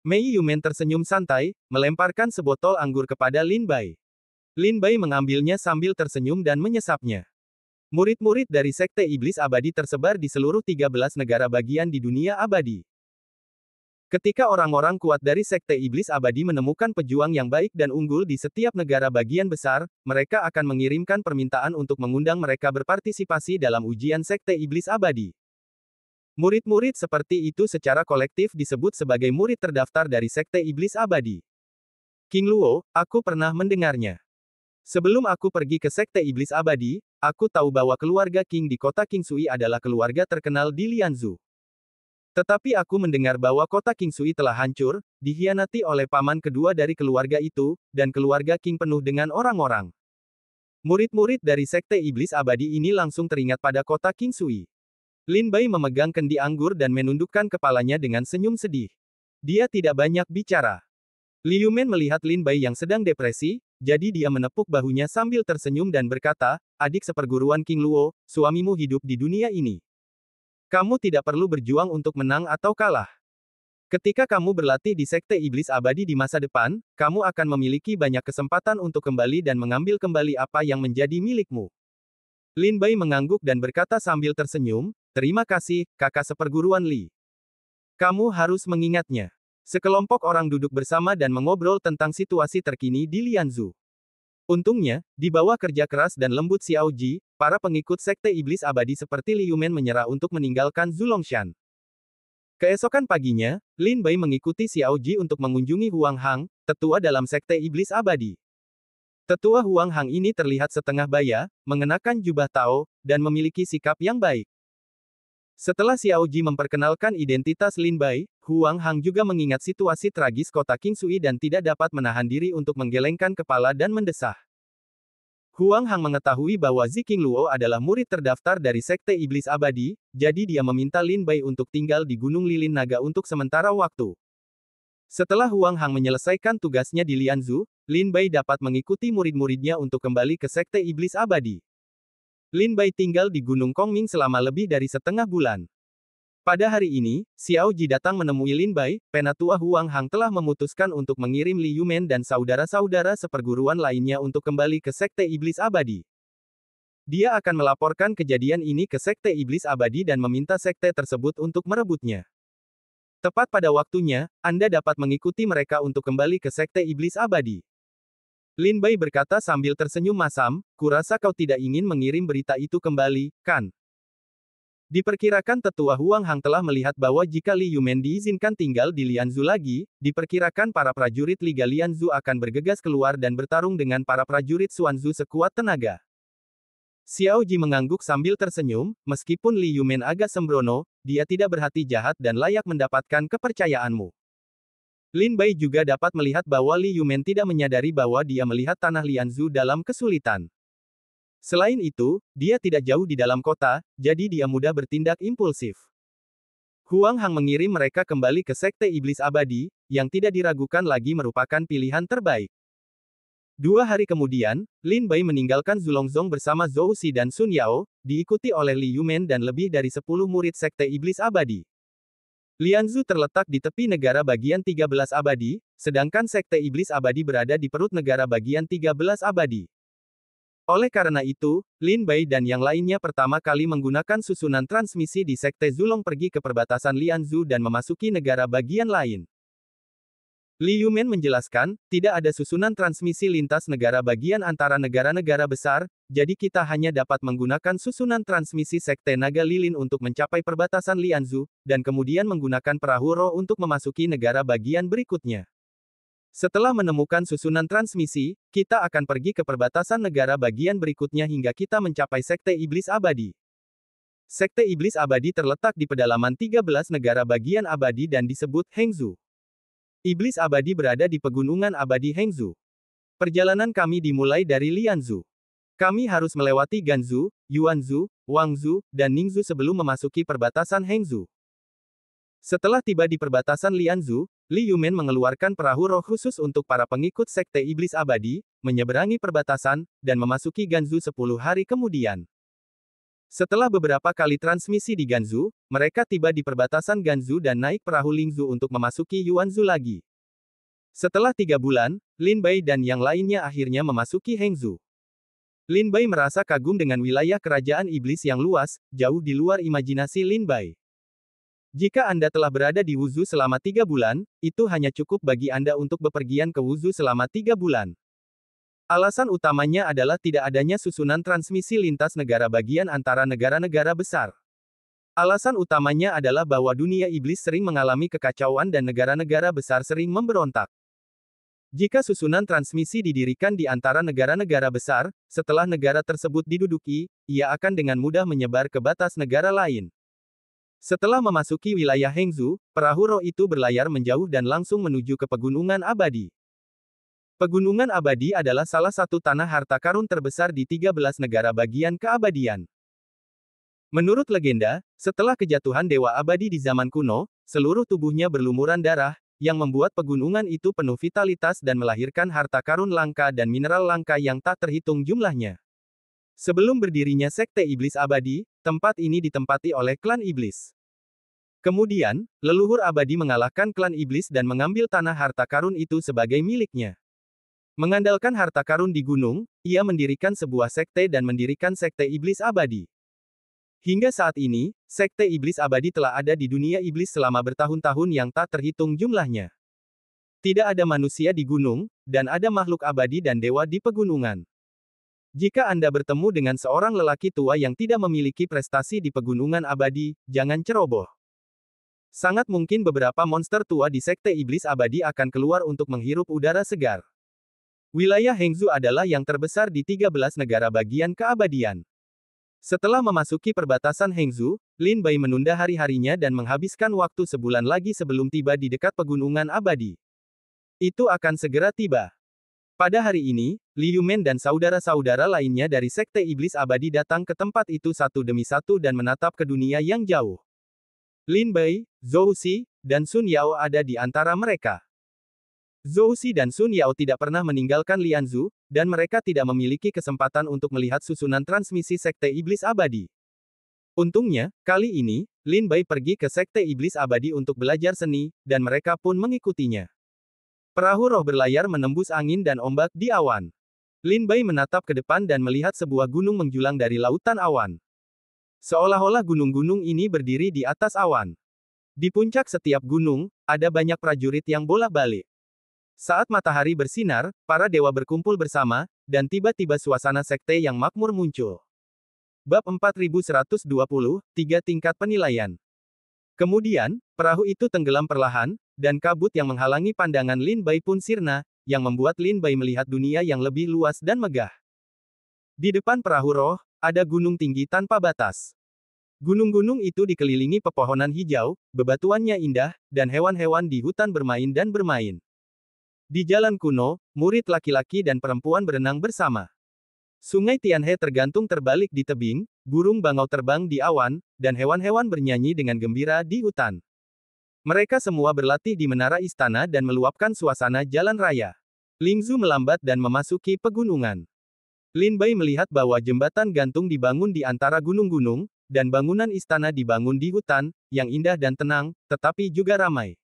Mei Yumen tersenyum santai, melemparkan sebotol anggur kepada Lin Bai. Lin Bai mengambilnya sambil tersenyum dan menyesapnya. Murid-murid dari Sekte Iblis Abadi tersebar di seluruh 13 negara bagian di dunia abadi. Ketika orang-orang kuat dari Sekte Iblis Abadi menemukan pejuang yang baik dan unggul di setiap negara bagian besar, mereka akan mengirimkan permintaan untuk mengundang mereka berpartisipasi dalam ujian Sekte Iblis Abadi. Murid-murid seperti itu secara kolektif disebut sebagai murid terdaftar dari Sekte Iblis Abadi. King Luo, aku pernah mendengarnya. Sebelum aku pergi ke Sekte Iblis Abadi, aku tahu bahwa keluarga King di kota King Sui adalah keluarga terkenal di Lianzhou. Tetapi aku mendengar bahwa kota King Sui telah hancur, dikhianati oleh paman kedua dari keluarga itu, dan keluarga King penuh dengan orang-orang. Murid-murid dari Sekte Iblis Abadi ini langsung teringat pada kota King Sui. Lin Bai memegang kendi anggur dan menundukkan kepalanya dengan senyum sedih. Dia tidak banyak bicara. Liu Men melihat Lin Bai yang sedang depresi, jadi dia menepuk bahunya sambil tersenyum dan berkata, adik seperguruan King Luo, suamimu hidup di dunia ini. Kamu tidak perlu berjuang untuk menang atau kalah. Ketika kamu berlatih di Sekte Iblis Abadi di masa depan, kamu akan memiliki banyak kesempatan untuk kembali dan mengambil kembali apa yang menjadi milikmu. Lin Bai mengangguk dan berkata sambil tersenyum, terima kasih, kakak seperguruan Li. Kamu harus mengingatnya. Sekelompok orang duduk bersama dan mengobrol tentang situasi terkini di Lianzhou. Untungnya, di bawah kerja keras dan lembut Xiao Ji, para pengikut Sekte Iblis Abadi seperti Liu Men menyerah untuk meninggalkan Zulongshan. Keesokan paginya, Lin Bai mengikuti Xiao Ji untuk mengunjungi Huang Hang, tetua dalam Sekte Iblis Abadi. Tetua Huang Hang ini terlihat setengah baya, mengenakan jubah Tao, dan memiliki sikap yang baik. Setelah Xiao Ji memperkenalkan identitas Lin Bai, Huang Hang juga mengingat situasi tragis kota King Sui dan tidak dapat menahan diri untuk menggelengkan kepala dan mendesah. Huang Hang mengetahui bahwa Zi King Luo adalah murid terdaftar dari Sekte Iblis Abadi, jadi dia meminta Lin Bai untuk tinggal di Gunung Lilin Naga untuk sementara waktu. Setelah Huang Hang menyelesaikan tugasnya di Lianzhou, Lin Bai dapat mengikuti murid-muridnya untuk kembali ke Sekte Iblis Abadi. Lin Bai tinggal di Gunung Kongming selama lebih dari setengah bulan. Pada hari ini, Xiao Ji datang menemui Lin Bai, penatua Huang Hang telah memutuskan untuk mengirim Li Yumen dan saudara-saudara seperguruan lainnya untuk kembali ke Sekte Iblis Abadi. Dia akan melaporkan kejadian ini ke Sekte Iblis Abadi dan meminta sekte tersebut untuk merebutnya. Tepat pada waktunya, Anda dapat mengikuti mereka untuk kembali ke Sekte Iblis Abadi. Lin Bai berkata sambil tersenyum masam, kurasa kau tidak ingin mengirim berita itu kembali, kan? Diperkirakan tetua Huang Hang telah melihat bahwa jika Li Yumen diizinkan tinggal di Lianzhou lagi, diperkirakan para prajurit Liga Lianzhou akan bergegas keluar dan bertarung dengan para prajurit Xuanzhou sekuat tenaga. Xiao Ji mengangguk sambil tersenyum, meskipun Li Yumen agak sembrono, dia tidak berhati jahat dan layak mendapatkan kepercayaanmu. Lin Bai juga dapat melihat bahwa Li Yumen tidak menyadari bahwa dia melihat tanah Lianzhou dalam kesulitan. Selain itu, dia tidak jauh di dalam kota, jadi dia mudah bertindak impulsif. Huang Hang mengirim mereka kembali ke Sekte Iblis Abadi, yang tidak diragukan lagi merupakan pilihan terbaik. 2 hari kemudian, Lin Bai meninggalkan Zulongzong bersama Zhou Xi dan Sun Yao, diikuti oleh Li Yumen dan lebih dari 10 murid Sekte Iblis Abadi. Lianzhou terletak di tepi negara bagian 13 abadi, sedangkan Sekte Iblis Abadi berada di perut negara bagian 13 abadi. Oleh karena itu, Lin Bai dan yang lainnya pertama kali menggunakan susunan transmisi di Sekte Zulong pergi ke perbatasan Lianzhou dan memasuki negara bagian lain. Li Yumen menjelaskan, tidak ada susunan transmisi lintas negara bagian antara negara-negara besar, jadi kita hanya dapat menggunakan susunan transmisi Sekte Naga Lilin untuk mencapai perbatasan Lianzu, dan kemudian menggunakan perahu roh untuk memasuki negara bagian berikutnya. Setelah menemukan susunan transmisi, kita akan pergi ke perbatasan negara bagian berikutnya hingga kita mencapai Sekte Iblis Abadi. Sekte Iblis Abadi terletak di pedalaman 13 negara bagian abadi dan disebut Hengzu. Iblis Abadi berada di pegunungan abadi Hengzu. Perjalanan kami dimulai dari Lianzu. Kami harus melewati Ganzu, Yuanzu, Wangzu, dan Ningzu sebelum memasuki perbatasan Hengzu. Setelah tiba di perbatasan Lianzu, Li Yumen mengeluarkan perahu roh khusus untuk para pengikut Sekte Iblis Abadi, menyeberangi perbatasan, dan memasuki Ganzu 10 hari kemudian. Setelah beberapa kali transmisi di Ganzu, mereka tiba di perbatasan Ganzu dan naik perahu Lingzu untuk memasuki Yuanzu lagi. Setelah 3 bulan, Lin Bai dan yang lainnya akhirnya memasuki Hengzu. Lin Bai merasa kagum dengan wilayah kerajaan iblis yang luas, jauh di luar imajinasi Lin Bai. Jika Anda telah berada di Wuzhu selama 3 bulan, itu hanya cukup bagi Anda untuk bepergian ke Wuzhu selama 3 bulan. Alasan utamanya adalah tidak adanya susunan transmisi lintas negara bagian antara negara-negara besar. Alasan utamanya adalah bahwa dunia iblis sering mengalami kekacauan dan negara-negara besar sering memberontak. Jika susunan transmisi didirikan di antara negara-negara besar, setelah negara tersebut diduduki, ia akan dengan mudah menyebar ke batas negara lain. Setelah memasuki wilayah Hengzu, perahu roh itu berlayar menjauh dan langsung menuju ke Pegunungan Abadi. Pegunungan Abadi adalah salah satu tanah harta karun terbesar di 13 negara bagian keabadian. Menurut legenda, setelah kejatuhan Dewa Abadi di zaman kuno, seluruh tubuhnya berlumuran darah, yang membuat pegunungan itu penuh vitalitas dan melahirkan harta karun langka dan mineral langka yang tak terhitung jumlahnya. Sebelum berdirinya Sekte Iblis Abadi, tempat ini ditempati oleh klan iblis. Kemudian, leluhur abadi mengalahkan klan iblis dan mengambil tanah harta karun itu sebagai miliknya. Mengandalkan harta karun di gunung, ia mendirikan sebuah sekte dan mendirikan Sekte Iblis Abadi. Hingga saat ini, Sekte Iblis Abadi telah ada di dunia iblis selama bertahun-tahun yang tak terhitung jumlahnya. Tidak ada manusia di gunung, dan ada makhluk abadi dan dewa di pegunungan. Jika Anda bertemu dengan seorang lelaki tua yang tidak memiliki prestasi di pegunungan abadi, jangan ceroboh. Sangat mungkin beberapa monster tua di Sekte Iblis Abadi akan keluar untuk menghirup udara segar. Wilayah Hengzu adalah yang terbesar di 13 negara bagian keabadian. Setelah memasuki perbatasan Hengzu, Lin Bai menunda hari-harinya dan menghabiskan waktu sebulan lagi sebelum tiba di dekat Pegunungan Abadi. Itu akan segera tiba. Pada hari ini, Li Yumen dan saudara-saudara lainnya dari Sekte Iblis Abadi datang ke tempat itu satu demi satu dan menatap ke dunia yang jauh. Lin Bai, Zhou Xi, dan Sun Yao ada di antara mereka. Zhou Xi dan Sun Yao tidak pernah meninggalkan Lianzu, dan mereka tidak memiliki kesempatan untuk melihat susunan transmisi Sekte Iblis Abadi. Untungnya, kali ini, Lin Bai pergi ke Sekte Iblis Abadi untuk belajar seni, dan mereka pun mengikutinya. Perahu roh berlayar menembus angin dan ombak di awan. Lin Bai menatap ke depan dan melihat sebuah gunung menjulang dari lautan awan. Seolah-olah gunung-gunung ini berdiri di atas awan. Di puncak setiap gunung, ada banyak prajurit yang bolak-balik. Saat matahari bersinar, para dewa berkumpul bersama, dan tiba-tiba suasana sekte yang makmur muncul. Bab 4120, 3 tingkat penilaian. Kemudian, perahu itu tenggelam perlahan, dan kabut yang menghalangi pandangan Lin Bai pun sirna, yang membuat Lin Bai melihat dunia yang lebih luas dan megah. Di depan perahu roh, ada gunung tinggi tanpa batas. Gunung-gunung itu dikelilingi pepohonan hijau, bebatuannya indah, dan hewan-hewan di hutan bermain dan bermain. Di jalan kuno, murid laki-laki dan perempuan berenang bersama. Sungai Tianhe tergantung terbalik di tebing, burung bangau terbang di awan, dan hewan-hewan bernyanyi dengan gembira di hutan. Mereka semua berlatih di menara istana dan meluapkan suasana jalan raya. Lingzu melambat dan memasuki pegunungan. Lin Bai melihat bahwa jembatan gantung dibangun di antara gunung-gunung, dan bangunan istana dibangun di hutan, yang indah dan tenang, tetapi juga ramai.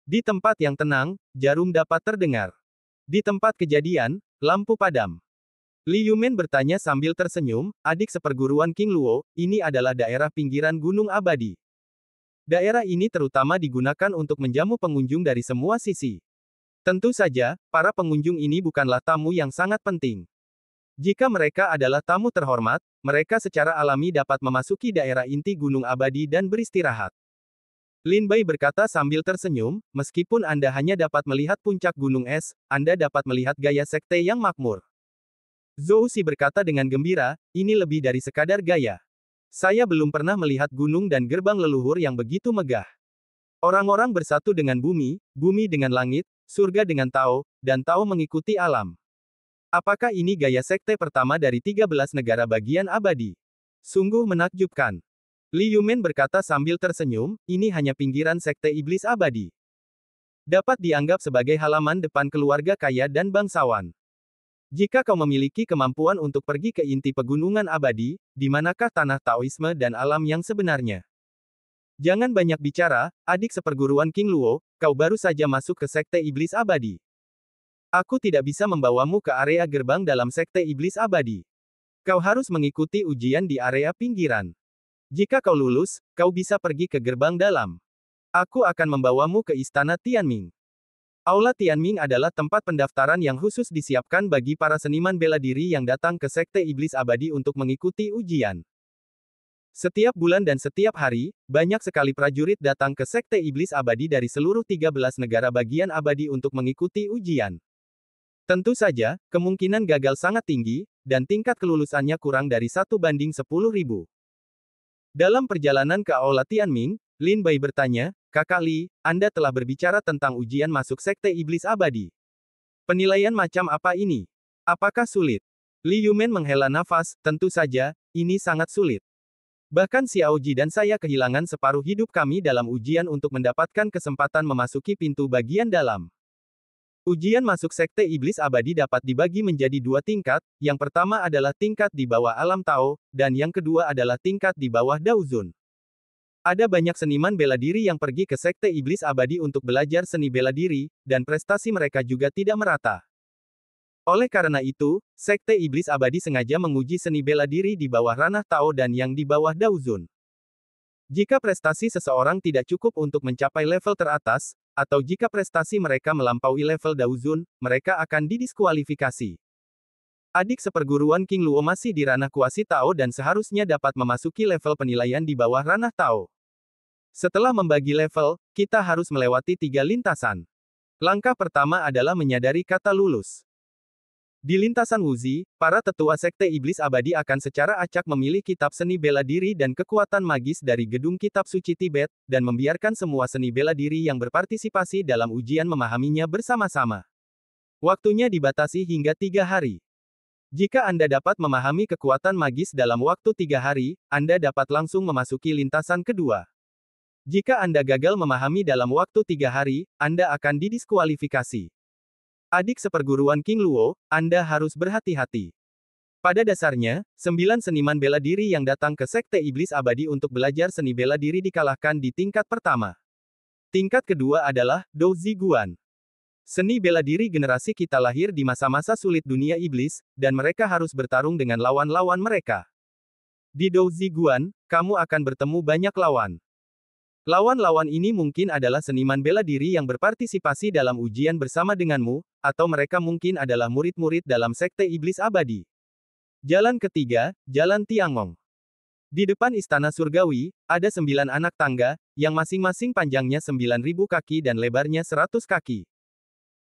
Di tempat yang tenang, jarum dapat terdengar. Di tempat kejadian, lampu padam. Li Yumen bertanya sambil tersenyum, adik seperguruan King Luo, ini adalah daerah pinggiran Gunung Abadi. Daerah ini terutama digunakan untuk menjamu pengunjung dari semua sisi. Tentu saja, para pengunjung ini bukanlah tamu yang sangat penting. Jika mereka adalah tamu terhormat, mereka secara alami dapat memasuki daerah inti Gunung Abadi dan beristirahat. Lin Bai berkata sambil tersenyum, meskipun Anda hanya dapat melihat puncak gunung es, Anda dapat melihat gaya sekte yang makmur. Zhou Xi berkata dengan gembira, ini lebih dari sekadar gaya. Saya belum pernah melihat gunung dan gerbang leluhur yang begitu megah. Orang-orang bersatu dengan bumi, bumi dengan langit, surga dengan Tao, dan Tao mengikuti alam. Apakah ini gaya sekte pertama dari 13 negara bagian abadi? Sungguh menakjubkan. Li Yumen berkata sambil tersenyum, ini hanya pinggiran sekte iblis abadi. Dapat dianggap sebagai halaman depan keluarga kaya dan bangsawan. Jika kau memiliki kemampuan untuk pergi ke inti pegunungan abadi, di manakah tanah Taoisme dan alam yang sebenarnya? Jangan banyak bicara, adik seperguruan King Luo, kau baru saja masuk ke sekte iblis abadi. Aku tidak bisa membawamu ke area gerbang dalam sekte iblis abadi. Kau harus mengikuti ujian di area pinggiran. Jika kau lulus, kau bisa pergi ke gerbang dalam. Aku akan membawamu ke istana Tianming. Aula Tianming adalah tempat pendaftaran yang khusus disiapkan bagi para seniman bela diri yang datang ke sekte iblis abadi untuk mengikuti ujian. Setiap bulan dan setiap hari, banyak sekali prajurit datang ke sekte iblis abadi dari seluruh 13 negara bagian abadi untuk mengikuti ujian. Tentu saja, kemungkinan gagal sangat tinggi, dan tingkat kelulusannya kurang dari 1:10.000. Dalam perjalanan ke Aula Tianming, Lin Bai bertanya, Kakak Li, Anda telah berbicara tentang ujian masuk sekte iblis abadi. Penilaian macam apa ini? Apakah sulit? Li Yumen menghela nafas, tentu saja, ini sangat sulit. Bahkan Xiao Ji dan saya kehilangan separuh hidup kami dalam ujian untuk mendapatkan kesempatan memasuki pintu bagian dalam. Ujian masuk sekte iblis abadi dapat dibagi menjadi dua tingkat, yang pertama adalah tingkat di bawah alam Tao, dan yang kedua adalah tingkat di bawah Daozun. Ada banyak seniman bela diri yang pergi ke sekte iblis abadi untuk belajar seni bela diri, dan prestasi mereka juga tidak merata. Oleh karena itu, sekte iblis abadi sengaja menguji seni bela diri di bawah ranah Tao dan yang di bawah Daozun. Jika prestasi seseorang tidak cukup untuk mencapai level teratas, atau jika prestasi mereka melampaui level Daozun, mereka akan didiskualifikasi. Adik seperguruan King Luo masih di ranah kuasi Tao dan seharusnya dapat memasuki level penilaian di bawah ranah Tao. Setelah membagi level, kita harus melewati 3 lintasan. Langkah pertama adalah menyadari kata lulus. Di lintasan Wuzi, para tetua sekte iblis abadi akan secara acak memilih kitab seni bela diri dan kekuatan magis dari gedung kitab suci Tibet, dan membiarkan semua seni bela diri yang berpartisipasi dalam ujian memahaminya bersama-sama. Waktunya dibatasi hingga 3 hari. Jika Anda dapat memahami kekuatan magis dalam waktu 3 hari, Anda dapat langsung memasuki lintasan kedua. Jika Anda gagal memahami dalam waktu 3 hari, Anda akan didiskualifikasi. Adik seperguruan King Luo, Anda harus berhati-hati. Pada dasarnya, 9 seniman bela diri yang datang ke sekte iblis abadi untuk belajar seni bela diri dikalahkan di tingkat pertama. Tingkat kedua adalah Dou Ziguan. Seni bela diri generasi kita lahir di masa-masa sulit dunia iblis, dan mereka harus bertarung dengan lawan-lawan mereka. Di Dou Ziguan, kamu akan bertemu banyak lawan. Lawan-lawan ini mungkin adalah seniman bela diri yang berpartisipasi dalam ujian bersama denganmu, atau mereka mungkin adalah murid-murid dalam sekte iblis abadi. Jalan ketiga, Jalan Tiangong. Di depan istana surgawi, ada 9 anak tangga, yang masing-masing panjangnya 9.000 kaki dan lebarnya 100 kaki.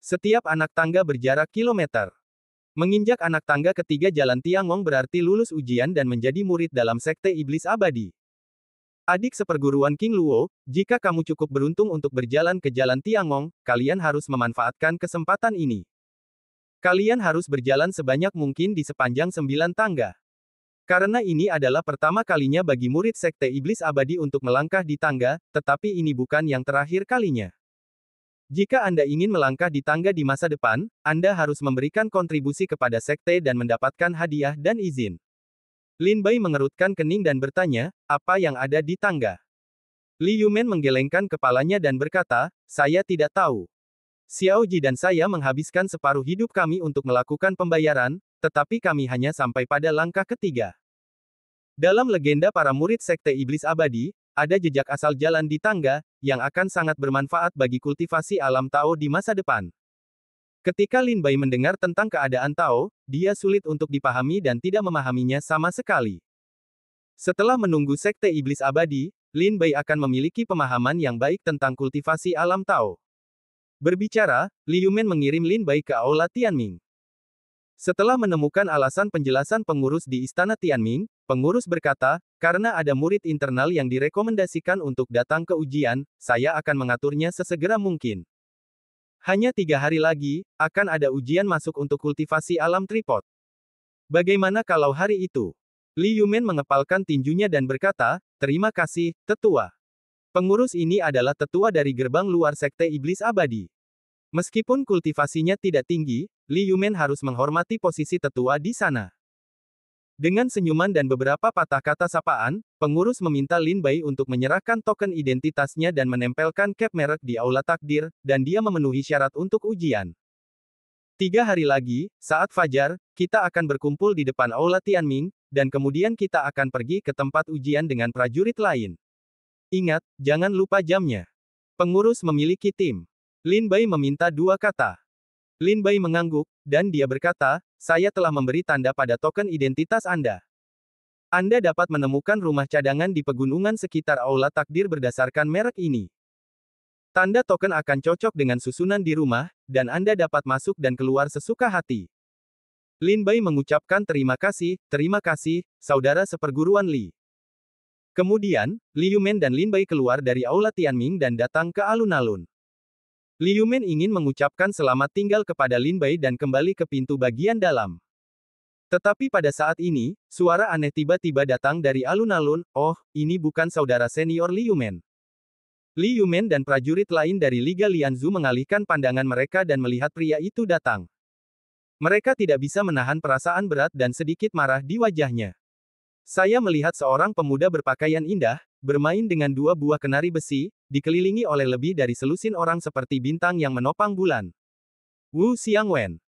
Setiap anak tangga berjarak kilometer. Menginjak anak tangga ketiga Jalan Tiangong berarti lulus ujian dan menjadi murid dalam sekte iblis abadi. Adik seperguruan King Luo, jika kamu cukup beruntung untuk berjalan ke Jalan Tiangong, kalian harus memanfaatkan kesempatan ini. Kalian harus berjalan sebanyak mungkin di sepanjang 9 tangga. Karena ini adalah pertama kalinya bagi murid sekte iblis abadi untuk melangkah di tangga, tetapi ini bukan yang terakhir kalinya. Jika Anda ingin melangkah di tangga di masa depan, Anda harus memberikan kontribusi kepada sekte dan mendapatkan hadiah dan izin. Lin Bai mengerutkan kening dan bertanya, apa yang ada di tangga? Li Yumen menggelengkan kepalanya dan berkata, saya tidak tahu. Xiao Ji dan saya menghabiskan separuh hidup kami untuk melakukan pembayaran, tetapi kami hanya sampai pada langkah ketiga. Dalam legenda para murid sekte iblis abadi, ada jejak asal jalan di tangga, yang akan sangat bermanfaat bagi kultivasi alam Tao di masa depan. Ketika Lin Bai mendengar tentang keadaan Tao, dia sulit untuk dipahami dan tidak memahaminya sama sekali. Setelah menunggu Sekte Iblis Abadi, Lin Bai akan memiliki pemahaman yang baik tentang kultivasi alam Tao. Berbicara, Liu Men mengirim Lin Bai ke Aula Tianming. Setelah menemukan alasan penjelasan pengurus di Istana Tianming, pengurus berkata, karena ada murid internal yang direkomendasikan untuk datang ke ujian, saya akan mengaturnya sesegera mungkin. Hanya 3 hari lagi, akan ada ujian masuk untuk kultivasi alam tripod. Bagaimana kalau hari itu? Liu Men mengepalkan tinjunya dan berkata, terima kasih, tetua. Pengurus ini adalah tetua dari gerbang luar Sekte Iblis Abadi. Meskipun kultivasinya tidak tinggi, Liu Men harus menghormati posisi tetua di sana. Dengan senyuman dan beberapa patah kata sapaan, pengurus meminta Lin Bai untuk menyerahkan token identitasnya dan menempelkan cap merek di Aula Takdir, dan dia memenuhi syarat untuk ujian. 3 hari lagi, saat fajar, kita akan berkumpul di depan Aula Tianming, dan kemudian kita akan pergi ke tempat ujian dengan prajurit lain. Ingat, jangan lupa jamnya. Pengurus memiliki tim. Lin Bai meminta 2 kata. Lin Bai mengangguk, dan dia berkata, saya telah memberi tanda pada token identitas Anda. Anda dapat menemukan rumah cadangan di pegunungan sekitar Aula Takdir berdasarkan merek ini. Tanda token akan cocok dengan susunan di rumah, dan Anda dapat masuk dan keluar sesuka hati. Lin Bai mengucapkan terima kasih, saudara seperguruan Li. Kemudian, Liu Men dan Lin Bai keluar dari Aula Tianming dan datang ke alun-alun. Liu Men ingin mengucapkan selamat tinggal kepada Lin Bai dan kembali ke pintu bagian dalam. Tetapi pada saat ini, suara aneh tiba-tiba datang dari alun-alun, oh, ini bukan saudara senior Liu Men. Liu Men dan prajurit lain dari Liga Lianzu mengalihkan pandangan mereka dan melihat pria itu datang. Mereka tidak bisa menahan perasaan berat dan sedikit marah di wajahnya. Saya melihat seorang pemuda berpakaian indah, bermain dengan 2 buah kenari besi, dikelilingi oleh lebih dari selusin orang seperti bintang yang menopang bulan. Wu Xiangwen.